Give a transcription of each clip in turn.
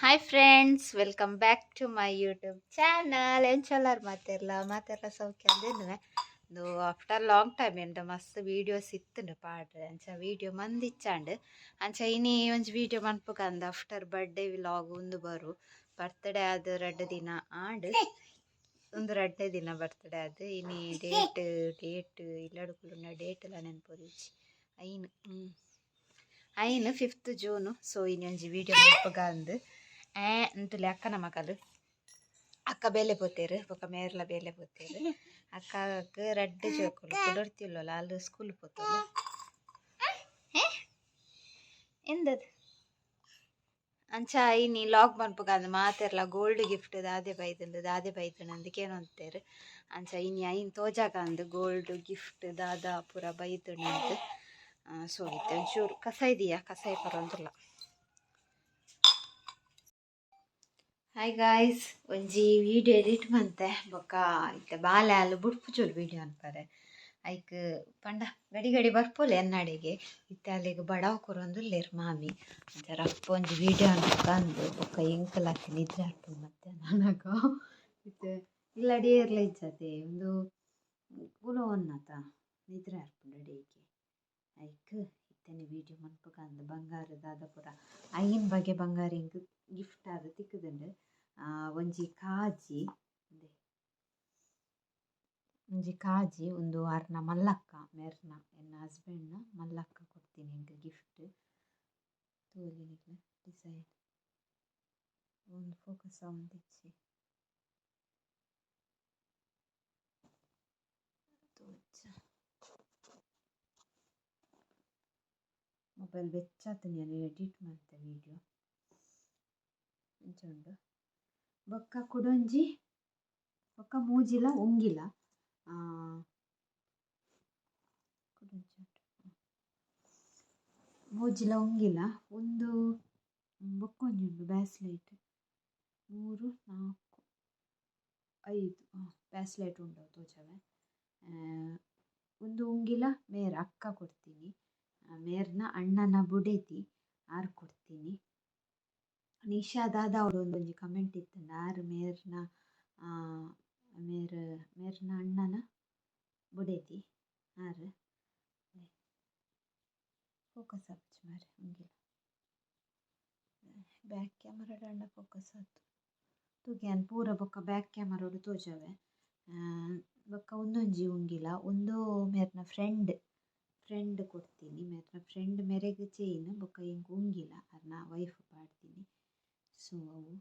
Hi friends, welcome back to my YouTube channel. ಎಂಚೊಲ್ಲರು ಮಾತೆರ್ಲ ಸೌಖ್ಯ ಅಂದೇನು ಇದು ಆಫ್ಟರ್ ಲಾಂಗ್ ಟೈಮ್ ಎಂಡ ಮಸ್ತ್ ವೀಡಿಯೋಸ್ ಇತ್ತುಂಡು ಪಾಡ್ರೆ ಅಂಚ ವೀಡಿಯೋ ಮಂದಿಚ್ಚಾಂಡು ಅಂಚ ಇನಿ ಒಂಜಿ ವೀಡಿಯೋ ಮನ್ಪುಗ ಅಂದ ಆಫ್ಟರ್ ಬರ್ಡೇ ವ್ಲಾಗ್ ಉಂದು ಬರು ಬರ್ತ್ಡೇ ಆದ 2 ದಿನ ಆಂಡ್ ಒಂದು 2 ದಿನ ಬರ್ತ್ಡೇ ಆದ್ ಇನಿ ಡೇಟ್ ಇಲ್ಲಡುಕುಲುನ್ನ ಡೇಟ್ ಎಲ್ಲ ನೆನ್ಪೊಲಿಜಿ ಐನ್ 5th ಜೂನ್. ಸೊ ಇನಿ ಒಂಜಿ ವೀಡಿಯೋ ಮನ್ಪುಗ ಅಂದ್ ಅಂತಲೇ ಅಕ್ಕನ ಮಕ್ಕಳು ಅಕ್ಕ ಬೇಲೆ ಪೋತೇರು ಬೊಕ ಮೇರ್ಲ ಬೇಲೆ ಪೋತೇರು ಅಕ್ಕಗೆ ರಡ್ಡ್ ಜೋಕುಲು ಕುಡೊರ್ತಿಲ್ಲಲ್ಲ ಅಲ್ಲಿ ಸ್ಕೂಲ್ ಪೋತೋಳು ಎಂದದು ಅಂಚ ಇನಿ ಲಾಗ್ ಮನ್ಪುಗ ಅಂದ್ ಮಾತೆರ್ಲ ಗೋಲ್ಡ್ ಗಿಫ್ಟ್ ದಾದೆ ಬೈತುಂಡು ಅಂದಕೇನು ಅಂತೇರು ಅಂಚ ಇನಿ ಐನ್ ತೋಜಾಗ ಅಂದ್ ಗೋಲ್ಡ್ ಗಿಫ್ಟ್ ದಾದ ಪೂರ ಬೈತುಂಡು ಅಂತ. ಸೊ ಇತ್ತೆ ಒಂಚೂರು ಕಸ ಇದೆಯಾ ಕಸ ಪರೊಂದುಲ್ಲ. ಹಾಯ್ ಗಾಯ್ಸ್, ಒಂಜಿ ವೀಡಿಯೋ ಎಡಿಟ್ ಮಂತೆ ಬೊಕ್ಕ ಇತ್ತೆ ಬಾಲೆ ಆಲು ಬುಡ್ಪುಜೋಲು ವೀಡಿಯೋ ಅನ್ಪರೆ ಐಕ್ ಪಂಡ ಗಡಿ ಬರ್ಪೋಲೆ ಎನ್ನಡೆಗೆ ಇತ್ತೆ ಅಲ್ಲಿಗೆ ಬಡವ ಕೊರೊಂದುಲ್ಲೇರು ಮಾಮಿ ಅಂಚ ರಪ್ಪ ಒಂಜಿ ವೀಡಿಯೋ ಅನ್ಪುಗ ಅಂದು ಬೊಕ್ಕ ಎಂಕಲಕ್ಕೆ ನಿದ್ರೆ ಆಡ್ಪುಂಡು ಮತ್ತೆ ನನಗ ಇತ್ತೆ ಇಲ್ಲಡಿ ಏರ್ಲ ಇಜ್ಜತೆ ಒಂದು ಕುಲೋ ಒನ್ನತ ನಿದ್ರೆ ಆಡ್ಪುಂಡು ಅಡಿಗೆ ಐಕ್ ಇತ್ತನೆ ವೀಡಿಯೋ ಮನ್ಪುಗ ಅಂದು ಬಂಗಾರ ದಾದ ಪೂರ ಐನ್ ಬಗೆ ಬಂಗಾರ ಇಂಕ್ ಗಿಫ್ಟ್ ಆದ್ ತಿಕ್ಕುದುಂಡು. ಒಂಜಿ ಕಾಜಿ ಒಂದು ಅರ್ನ ಮಲ್ಲಕ್ಕ ಮೇರ್ನ ಎನ್ನ ಹಸ್ಬೆಂಡ್ನ ಮಲ್ಲಕ್ಕ ಕೊಡ್ತೀನಿ ಇಂಕ್ ಗಿಫ್ಟ್ ತೋಲಿನಿಕ್ಲೆ ಡಿಸೈನ್ ಒಂದು ಫೋಕಸ್ ಆವಂದಿಚ್ಚಿ ಮೊಬೈಲ್ ಬೆಚ್ಚಾತು ನಾನು ಎಡಿಟ್ ಮಾಡ್ತೆ ವೀಡಿಯೋ ಇಂಚುಂಡು ಬೊಕ್ಕ ಕುಡೊಂಜಿ ಬೊಕ್ಕ ಮೂಜಿಲ ಉಂಗಿಲ ಮೂಜಿಲ ಉಂಗಿಲ ಒಂದು ಬೊಕ್ಕೊಂಜುಂಡು ಬ್ಯಾಸ್ಲೈಟ್ 3 4 5 ಬ್ಯಾಸ್ಲೈಟ್ ಉಂಡು ತೋಜವೆ. ಒಂದು ಉಂಗಿಲ ಮೇರ್ ಅಕ್ಕ ಕೊಡ್ತೀನಿ, ಮೇರ್ನ ಅಣ್ಣನ ಬುಡೆತಿ ಆರು ಕೊಡ್ತೀನಿ. ನಿಶಾ ದಾದ ಅವ್ರು ಒಂದೊಂಜಿ ಕಮೆಂಟ್ ಇತ್ತಂಡ ಆರು ಮೇರ್ನ ಅಣ್ಣನ ಬುಡೆತಿ ಆರು ಫೋಕಸ್ ಆಪುಜಿ ಮಾರೆ ಉಂಗಿಲ ಬ್ಯಾಕ್ ಕ್ಯಾಮರಾ ಅಂಡ ಫೋಕಸ್ ಆತು ತೂಗ್ಯಾನ್ ಪೂರ ಬೊಕ್ಕ ಬ್ಯಾಕ್ ಕ್ಯಾಮರಾಡು ತೋಜವೆ. ಬೊಕ್ಕ ಒಂದೊಂಜಿ ಉಂಗಿಲ ಒಂದು ಮೇರ್ನ ಫ್ರೆಂಡ್ ಕೊಡ್ತೀನಿ, ಮೇರ್ನ ಫ್ರೆಂಡ್ ಮೆರೆಗ್ ಚೈನ್ ಬೊಕ್ಕ ಇಂಕ್ ಉಂಗಿಲ ಅರ್ನ ವೈಫ್ ಪಾಡ್ತೀನಿ. ಸೊ ಅವು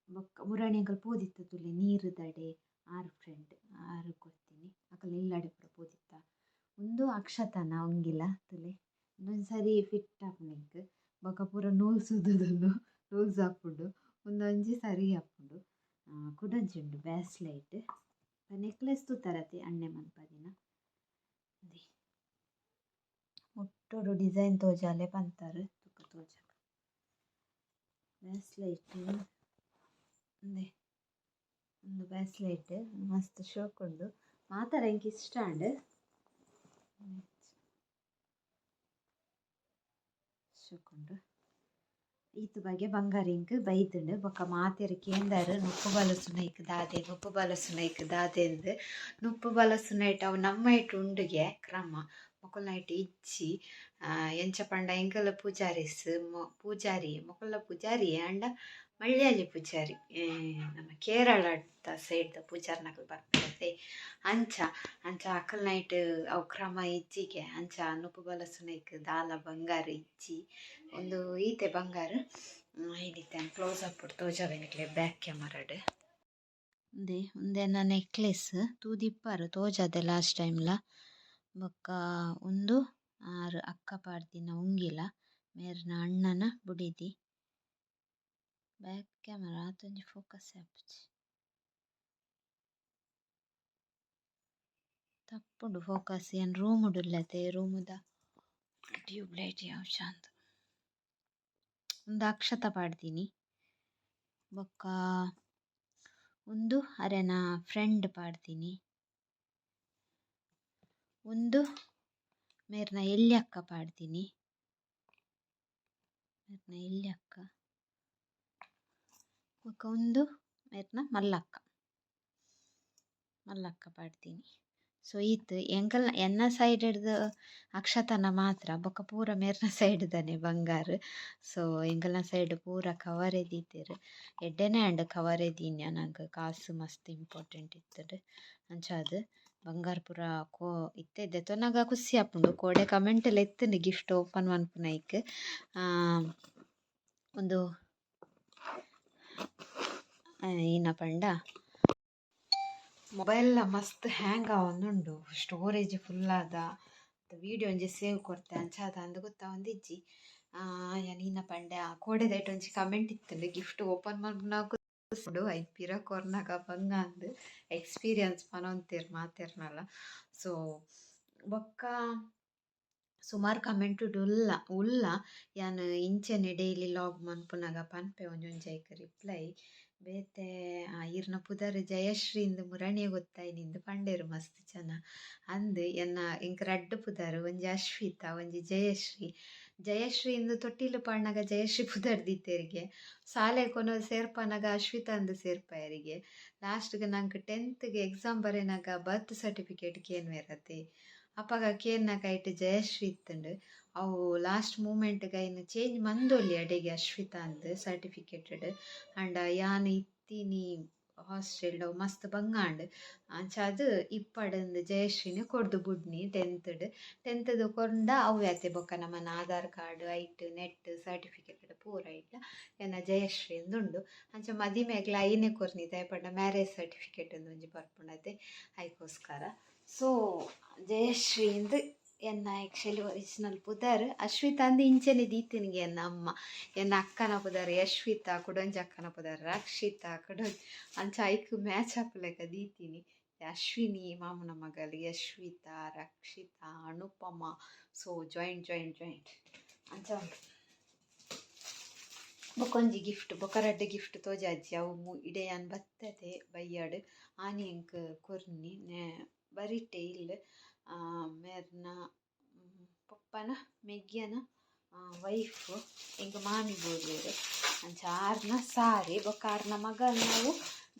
ಬೊಕ್ಕ ಮುರಾಣಿಯಂಕಲ್ ಪೋದಿತ್ತ ತುಲೆ ನೀರು ದಡೆ ಆರು ಫ್ರೆಂಡ್ ಆರು ಕೊಡ್ತೀನಿ ಅಕಲ್ ಇಲ್ಲಡೆ ಪೂರ ಪೋದಿತ್ತ. ಒಂದು ಅಕ್ಷತನ ಉಂಗಿಲ ತುಲೆ ಇನ್ನೊಂದು ಸರಿ ಫಿಟ್ ಆಪುಂಡು ಬೊಕ್ಕ ಪೂರ ನೂಲ್ಸ್ ಆಪುಂಡು ಒಂದೊಂಜಿ ಸರಿ ಆಪುಂಡು. ಕುಡಂಚುಂಡು ಬ್ಯಾಸ್ಲೈಟ್ ನೆಕ್ಲೆಸ್ ತೂತರತೆ ಅಣ್ಣೆ ಮನ್ಪದಿನ ಮುಟ್ಟೋಡು ಡಿಸೈನ್ ತೋಜಾಲೆ ಪಂತಾರೆ ತುಕ್ಕ ತೋಜ ಬ್ಯಾಸ್ಲೈಟ್ ಒಂದು ಬ್ಯಾಸ್ಲೈಟ್ ಮಸ್ತ್ ಶೋಕುಂಡು ಮಾತಾರ ಇಂಕ್ ಇಷ್ಟ ಅಂಡ್ ಶೋಕುಂಡು ಈತ್ ಬಗೆ ಬಂಗಾರ ಇಂಕ್ ಬೈತುಂಡು ಬೊಕ್ಕ ಮಾತೆರ್ ಕೇಂದರ್ ನುಪ್ಪು ಬಲಸುನೈಕ್ ದಾದೆ ಅಂದ್ ನುಪ್ಪು ಬಲಸುನೈಟ್ ಅವು ನಮ್ಮ ಇಟ್ಟು ಉಂಡುಗೆ ಕ್ರಮ ಮೊಕಲ್ನೈಟ್ ಇಜ್ಜಿ ಎಂಚ ಪಂಡ ಎಂಕಲ್ಲ ಪೂಜಾರಿ ಮೊಕಲ್ನ ಪೂಜಾರಿ ಅಂಡ ಮಳ್ಯಾಲಿ ಪೂಜಾರಿ ನಮ್ಮ ಕೇರಳದ ಸೈಡ್ ಪೂಜಾರ್ನಕಲ್ ಬರ್ಪರತೆ ಅಂಚ ಅಕಲ್ನೈಟ್ ಅವು ಕ್ರಮ ಇಜ್ಜಿಗೆ ಅಂಚ ನುಪ್ಪು ಬಲಸುನೈಕ್ ದಾಲ ಬಂಗಾರ ಇಜ್ಜಿ ಒಂದು ಈತೆ ಬಂಗಾರ ಹಿಡಿತೆ ಕ್ಲೋಸ್ ಅಪ್ ತೋಜವೆನಿಕ್ಲೆ ಬ್ಯಾಕ್ ಕ್ಯಾಮರಾಡ್ ಒಂದೇನ ನೆಕ್ಲೆಸ್ ತೂದಿಪ್ಪಾರು ತೋಜಾದೆ ಲಾಸ್ಟ್ ಟೈಮ್ಲ. ಬೊಕ್ಕ ಒಂದು ಆರು ಅಕ್ಕ ಪಾಡ್ದಿನ ಉಂಗಿಲ ಮೇರ್ನ ಅಣ್ಣನ ಬುಡಿದಿ ಬ್ಯಾಕ್ ಕ್ಯಾಮರಾ ಆತೊಂಜಿ ಫೋಕಸ್ ಆಪುಜಿ ತಪ್ಪುಂಡು ಫೋಕಸ್ ಏನು ರೂಮುಡುಲ್ಲತೆ ರೂಮುದ ಟ್ಯೂಬ್ ಲೈಟ್ ಯಾವ ಶಾಂತ. ಒಂದು ಅಕ್ಷತ ಪಾಡ್ದಿನಿ ಬೊಕ್ಕ ಒಂದು ಅರೆನ ಫ್ರೆಂಡ್ ಪಾಡ್ದಿನಿ, ಒಂದು ಮೇರ್ನ ಎಲ್ಯಕ್ಕ ಪಾಡ್ದಿನಿ ಮೇರ್ನ ಎಲ್ಯಕ್ಕ ಬೊಕ ಒಂದು ಮೇರ್ನ ಮಲ್ಲಕ್ಕ ಪಾಡ್ತೀನಿ. ಸೊ ಈತ್ ಎನ್ನ ಸೈಡ್ ಹಿಡ್ದು ಅಕ್ಷತನ ಮಾತ್ರ ಬೊಕ ಪೂರ ಮೇರ್ನ ಸೈಡ್ ದನೆ ಬಂಗಾರ. ಸೊ ಎಂಕಲ್ನ ಸೈಡ್ ಪೂರ ಕವರ್ ಎದೀತೆರ್ ಎಡ್ಡೆನೆ ಅಂಡ್ ಕವರ್ ಎದೀನ್ಯ ನಂಗೆ ಕಾಸು ಮಸ್ತ್ ಇಂಪಾರ್ಟೆಂಟ್ ಇತ್ತಡ್ ಅಂಚಾದ್ ಬಂಗಾರ ಪೂರ ಇತ್ತೆ ದೆತೊನಗ ಖುಷಿ ಆಪುಂಡು. ಕೋಡೆ ಕಮೆಂಟಲ್ಲಿ ಎತ್ತುಂಡು ಗಿಫ್ಟ್ ಓಪನ್ ಮನ್ಪುನೈಕ್ ಒಂದು ಏನ ಪಂಡ ಮೊಬೈಲ್ ಮಸ್ತ್ ಹ್ಯಾಂಗ್ ಆವೊಂದುಂಡು, ಸ್ಟೋರೇಜ್ ಫುಲ್ ಆದ, ವೀಡಿಯೋ ಒಂಜಿ ಸೇವ್ ಕೊಡ್ತೆ ಅಂಚಾದ ಅಂದ್ ಗೊತ್ತಾ ಒಂದಿಜ್ಜಿ. ನೀನ ಪಂಡೆ ಆ ಕೋಡೆದೈಟ್ ಒಂಜಿ ಕಮೆಂಟ್ ಇತ್ತುಂಡು ಗಿಫ್ಟ್ ಓಪನ್ ಮನ್ಪುನಾಗ ಐ ಪಿರ ಕೊರ್ನಾಗ ಬಂಗ ಅಂದ್ ಎಕ್ಸ್ಪೀರಿಯನ್ಸ್ ಪನೊಂತೆರ್ ಮಾತೆರ್ನಲ. ಸೊ ಬೊಕ್ಕ ಸುಮಾರು ಕಮೆಂಟ್ ಉಲ್ಲ ಯಾನ್ ಇಂಚೆನೆ ಡೈಲಿ ಲಾಗ್ ಮನ್ಪುನಾಗ ಪನ್ಪೆ ಒಂಜೊಂಜೈಕ್ ರಿಪ್ಲೈ ಬೇತೆ. ಇರ್ನ ಪುದರ್ ಜಯಶ್ರೀಂದು ಮುರಣಿಯ ಗೊತ್ತಾಯಿನಿಂದು ಪಂಡೇರು ಮಸ್ತ್ ಜನ ಅಂದ್ ಎನ್ನ ಇಂಕ ರಡ್ಡ್ ಪುದರ್ ಒಂಜಿ ಅಶ್ವಿತಾ ಒಂಜಿ ಜಯಶ್ರೀಂದು ತೊಟ್ಟಿಲು ಪಾಡ್ನಾಗ ಜಯಶ್ರೀ ಪುದರ್ ದೀತೆರಿಗೆ ಸಾಲೆ ಕೊನೊಲು ಸೇರ್ಪನಾಗ ಅಶ್ವಿತಾ ಅಂದು ಸೇರ್ಪಾಯರಿಗೆ ಲಾಸ್ಟ್ಗೆ ನಂಗೆ 10th ಎಕ್ಸಾಮ್ ಬರೆನಾಗ ಬರ್ತ್ ಸರ್ಟಿಫಿಕೇಟ್ ಕೇನ್ವೆರತೆ ಅಪ್ಪಗ ಕೇನ್ನಾಗ ಐಟ್ ಜಯಶ್ರೀ ಇತ್ತುಂಡು. ಅವು ಲಾಸ್ಟ್ ಮೂಮೆಂಟ್ಗೆ ಐನು ಚೇಂಜ್ ಮಂದೊಲ್ಲಿ ಅಡೆಗೆ ಅಶ್ವಿತಾ ಅಂದ್ ಸರ್ಟಿಫಿಕೇಟೆಡ್ ಅಂಡ ಯಾನ್ ಇತ್ತೀನಿ ಹಾಸ್ಟೆಲ್ ಮಸ್ತ್ ಬಂಗಾಂಡ್ ಅಂಚಾದ್ ಇಪ್ಪಡಂದು ಜಯಶ್ರೀನೆ ಕೊರ್ದು ಬುಡ್ನಿ 10th ಕೊಂಡ ಅವ್ಯಾತೆ ಬೊಕ್ಕ ನಮ್ಮನ ಆಧಾರ್ ಕಾರ್ಡ್ ಐಟ್ ನೆಟ್ ಸರ್ಟಿಫಿಕೇಟ್ ಪೂರ ಇಟ್ಟ ಎನ್ನ ಜಯಶ್ರೀ ಉಂಡು. ಅಂಚ ಮದಿಮೆಗ್ಲ ಐನೆ ಕೊರ್ನಿ ದಯಪಂಡ ಮ್ಯಾರೇಜ್ ಸರ್ಟಿಫಿಕೇಟ್ ಒಂಜಿ ಬರ್ಪುಂಡತೆ ಐಕೋಸ್ಕರ. ಸೊ ಜಯಶ್ರೀಂದು ಎನ್ನ ಆ್ಯಕ್ಚುಲಿ ಒರಿಜಿನಲ್ ಪುದರ್. ಅಶ್ವಿತಾ ಅಂದು ಇಂಚೆನೆ ದೀತಿನಿಗೆ ಎನ್ನ ಅಮ್ಮ. ಎನ್ನ ಅಕ್ಕನ ಪುದರ್ ಯಶ್ವಿತಾ ಕುಡೊಂಜಿ ಅಕ್ಕನ ಪುದರ್ ರಕ್ಷಿತಾ ಕುಡೊಂಜಿ ಅಂಚ ಐಕ್ ಮ್ಯಾಚ್ ಆಪುಲೆಕ ದೀತಿನಿ. ಅಶ್ವಿನಿ ಮಾಮನ ಮಗಲು ಯಶ್ವಿತಾ ರಕ್ಷಿತಾ ಅನುಪಮ. ಸೊ ಜಾಯಿಂಟ್ ಅಂಚ ಬೊಕೊಂಜಿ ಗಿಫ್ಟ್ ಬೊಕ ರಡ್ಡ್ ಗಿಫ್ಟ್ ತೋಜಾಜ್ಜಿ ಅವು ಇಡೆಯಾನ್ ಬತ್ತತೆ ಬಯ್ಯಾಡ್ ಆನಿ ಎಂಕ್ ಕೊರ್ನಿ ಬರಿಟೆ ಇಲ್ಲ್ ಮೇರ್ನ ಪಪ್ಪನ ಮೆಗ್ಗ್ಯನ ವೈಫ್ ಎಂಕ್ ಮಾಮಿ ಬೋರ್ವೆರ್ ಅಂಚ ಆರ್ನ ಸಾರಿ ಬೊಕ ಆರ್ನ ಮಗಲ್ ನಾವು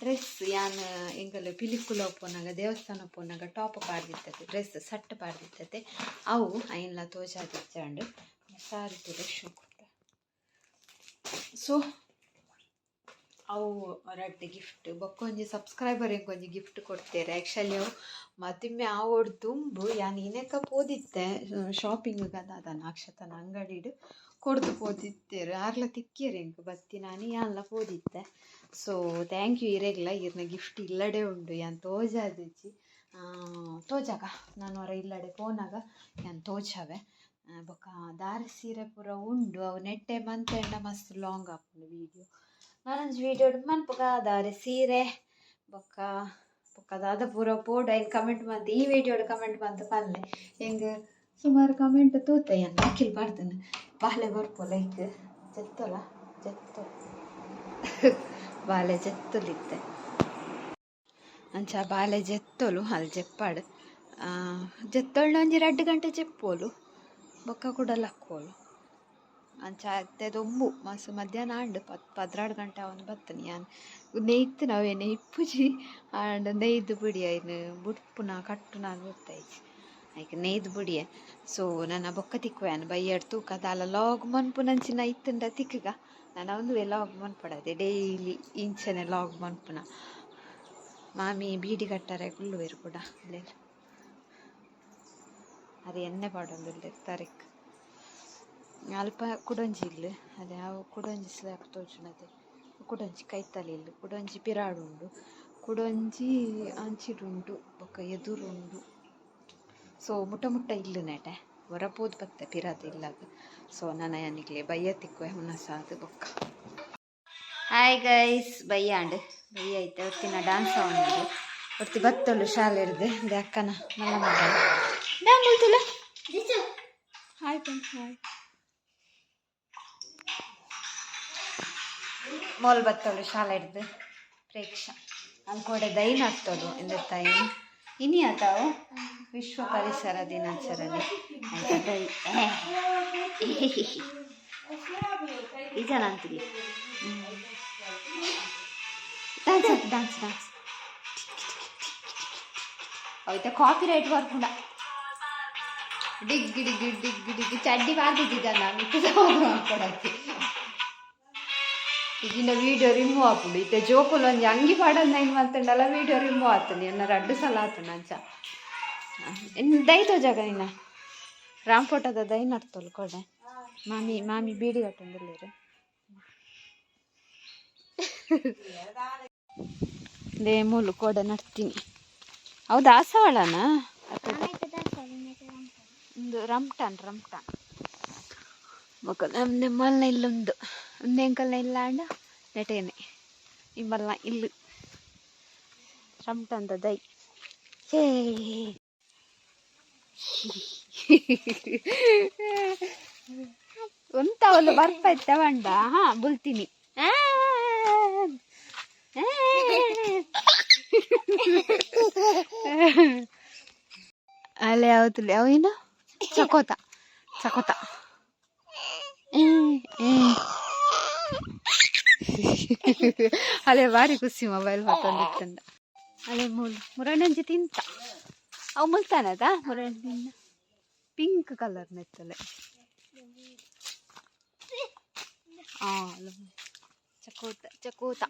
ಡ್ರೆಸ್ ಯಾನ್ ಎಂಕಲ್ ಪಿಲಿಕುಲ ಪೋನಾಗ ದೇವಸ್ಥಾನ ಪೋನಾಗ ಟಾಪ್ ಪಾಡ್ದಿತ್ತತೆ ಡ್ರೆಸ್ ಸಟ್ ಪಾಡ್ದಿತ್ತತೆ ಅವು ಐನ್ಲ ತೋಜಾದಿಜ್ಜಾಂಡ್ ಸಾರಿ ಪೂರ ಶೋಕು. ಸೊ ಅವು ರಡ್ಡ್ ಗಿಫ್ಟ್ ಬೊಕ್ಕ ಒಂಜಿ ಸಬ್ಸ್ಕ್ರೈಬರ್ ಎಂಕೊಂಜಿ ಗಿಫ್ಟ್ ಕೊಡ್ತೇರೆ. ಆ್ಯಕ್ಚುಲಿ ಅವು ಮದಿಮೆ ಆವೋಡು ತುಂಬು ಯಾನ್ ಇನೆಕ ಪೋದಿತ್ತೆ ಶಾಪಿಂಗ್ ಗದಾದನ ಅಕ್ಷತನ ಅಂಗಡಿಡ್ ಕೊಡ್ದು ಪೋದಿತ್ತೇರು ಆರ್ಲ ತಿಕ್ಕಿಯರು ಎಂಕ್ ಬತ್ತಿ ನಾನು ಯಾನ್ಲ ಪೋದಿತ್ತೆ. ಸೊ ಥ್ಯಾಂಕ್ ಯು ಇರೆಗ್ಲ ಇರ್ನ ಗಿಫ್ಟ್ ಇಲ್ಲಡೆ ಉಂಡು ಯಾನ್ ತೋಜಾದಿಜ್ಜಿ ತೋಜಾಗ ನಾನು ಹೊರ ಇಲ್ಲಡೆ ಪೋನಾಗ ಯಾನ್ ತೋಜಾವೆ. ಬೊಕ ದಾರ ಸೀರೆ ಪೂರ ಉಂಡು ಅವು ನೆಟ್ಟೆ ಮಂತೆಂಡ ಮಸ್ತ್ ಲಾಂಗ್ ಆಪುಂಡು ವೀಡಿಯೋ. ನಾನೊಂಜಿ ವೀಡಿಯೋ ಮನ್ಪುಗ ದಾರೆ ಸೀರೆ ಬೊಕ್ಕ ದಾದ ಪೂರ ಪೋಡು ಐನ್ ಕಮೆಂಟ್ ಮಂತ್ ಈ ವೀಡಿಯೋಡು ಕಮೆಂಟ್ ಮಂತ್ ಪನ್ಲೆ ಎಂಗ್ ಸುಮಾರು ಕಮೆಂಟ್ ತೂತೆ ಯಾನ್ ಅಖಿಲ್ ಪಾಡ್ದನು ಬಾಲೆ ಬರ್ಪು ಲೈಕ್ ಜೆತ್ತೊಲ ಬಾಲೆ ಜೆತ್ತೊಲಿತ್ತೆ ಅಂಚ ಬಾಲೆ ಜೆತ್ತೊಲು ಅಲ್ಲಿ ಜೆಪ್ಪಾಡು ಜೆತ್ತೊಳ್ನ ಒಂಜಿ 2 ಗಂಟೆ ಜೆಪ್ಪೋಲು ಬೊಕ್ಕ ಕೂಡ ಲಕ್ಕೋಲು ಅಂಚ ಅತ್ತೆದೊಂಬು ಮಸ್ ಮಧ್ಯಾಹ್ನ ಆಂಡ್ 16 ಗಂಟೆ ಅವನು ಬತ್ತನಿ ಯಾನ್ ನೆಯ್ತು ನಾವೇನೆ ಇಪ್ಪುಜಿ ಆಂಡ್ ನೆಯ್ದು ಬಿಡಿ ಐನು ಬುಡ್ಪುನ ಕಟ್ಟುನ ಗೊತ್ತಾಯ್ತು ಐಕೆ ನೆಯ್ದು ಬಿಡಿಯೆ. ಸೊ ನನ್ನ ಬೊಕ್ಕ ತಿಕ್ಕುವೆನು ಬೈಯಡ್ ತೂಕ ದಾಲ ಲಾಗ್ ಮನ್ಪುನಂಚಿನ ಇತ್ತುಂಡ ತಿಕ್ಕಗ ನಾನು ಒಂದು ಲಾಗ್ ಮನ್ಪಡದೆ ಡೈಲಿ ಇಂಚನೆ ಲಾಗ್ ಮನ್ಪುನ ಮಾಮಿ ಬೀಡಿ ಕಟ್ಟರೆ ಕುಲ್ಲುವೆರು ಕೂಡ ಅಲ್ಲೇ ಅದು ಎಣ್ಣೆ ಪಾಡೊಂದುಲ್ಲೆ ತರೆಕ್ ಅಲ್ಪ ಕುಡೊಂಜಿ ಇಲ್ಲು ಅದೇ ಅವು ಕುಡೊಂಜಿ ಸ್ಲ್ಯಾಪ್ ತೋಜುನದೆ ಕುಡೊಂಜಿ ಕೈತಲೆ ಇಲ್ಲು ಕುಡೊಂಜಿ ಪಿರಾಡು ಉಂಡು ಕುಡೊಂಜಿ ಅಂಚಿಡುಂಡು ಬೊಕ್ಕ ಎದುರುಂಡು. ಸೊ ಮುಟ್ಟ ಇಲ್ಲು ನೆಟೆ ಹೊರಪೋದು ಬತ್ತೆ ಪಿರಾದ ಇಲ್ಲಾಗ. ಸೊ ನನ್ನ ಯಾನಿಗ್ಲೆ ಬಯ್ಯ ತಿಕ್ಕುವೆ ಹುನಸಾದು ಬೊಕ್ಕ ಹಾಯ್ ಗೈಸ್ ಬಯ್ಯಾಂಡ್ ಬಯ್ಯ ಐತೆ ಒತ್ತಿನ ಡ್ಯಾನ್ಸ್ ಅವನಿಗೆ ಒತ್ತಿ ಬತ್ತಲು ಶಾಲೆ ಇರ್ದೆ ಅದೇ ಅಕ್ಕನ ಮಲ್ಲ ಮಗ ಡ್ಯಾನ್ ಬಲ್ತುಲ ಹಾಯ್ ಪಂಡ್ ಹಾಯ್ ಮೋಲ್ ಬತ್ತಲು ಶಾಲೆ ಹಿಡ್ದು ಪ್ರೇಕ್ಷಾ ಅಂದ್ಕೊಡೆ ದೈನ ಆಗ್ತಲು ಎಂದ ತಾಯಿ ಇನಿ ಆತಾವು ವಿಶ್ವ ಪರಿಸರ ದಿನಾಚರಣೆ ಈಜನ ಅಂತೀವಿ डान्स అయితే కాపీరైట్ వర్క్ కూడా డిగ్గి డిగ్గి డిగ్గి డిగ్గి చడ్డి బాధిద్దాం ಅನ್ಕೊಡಕ್ಕೆ ಈಗಿನ ವಿಡಿಯೋ ರಿಮೂವ್ ಆಪುಡು ಇತ್ತೆ ಜೋಕುಲು ಒಂಜಿ ಅಂಗಿ ಪಾಡೋದು ನೈನ್ ಮಂತಂಡಲ್ಲ ವಿಡಿಯೋ ರಿಮೂವ್ ಆತುಂಡು ಎನ್ನ 2 ಸಲ ಆತುಂಡು ಅಂಚ ದೈ ತೋಜಾಗ ನಿನ್ನ ರಾಮ್ ಫೋಟೋದ ದೈ ನಡ್ತೋಲು ಕೊಡೆ ಮಾಮಿ ಬೀಡಿ ಕಟ್ಟೊಂದಿಲ್ಲೇರು ದೇ ಮೂಲು ಕೊಡೆ ನಡ್ತೀನಿ ಹೌದಾ ದಾಸವಾಳನಾ ಒಂದು ರಂಪ್ಟಾನ್ ఒక నిమ్మల్ని ఇల్లుంది ఉందేంకల్ని ఇల్లాండ నెటేనే ఇమ్మల్న ఇల్లు రంటంత దై హే ಉಂತ ಒಂದು ಬರ್ಪೈತ ಬಂಡ ಹಾ ಬುಲ್ತೀನಿ ಅಲ್ಲೇ ಯಾವತ್ತಲ್ಲಿ ಅವೇನು ಚಕೋತ ಅಲ್ಲೇ ಭಾರಿ ಖುಷಿ ಮೊಬೈಲ್ ಹೊತ್ತೊಂದಿತ್ತಂಡ ಅಲ್ಲೇ ಮುರಣ್ಣಂಜಿ ತಿಂತ ಅವು ಮುಲ್ತಾನದ ಮುರಣ್ಣ ತಿನ್ನ ಪಿಂಕ್ ಕಲರ್ ನೆತ್ತಲೆ ಚಕೋತ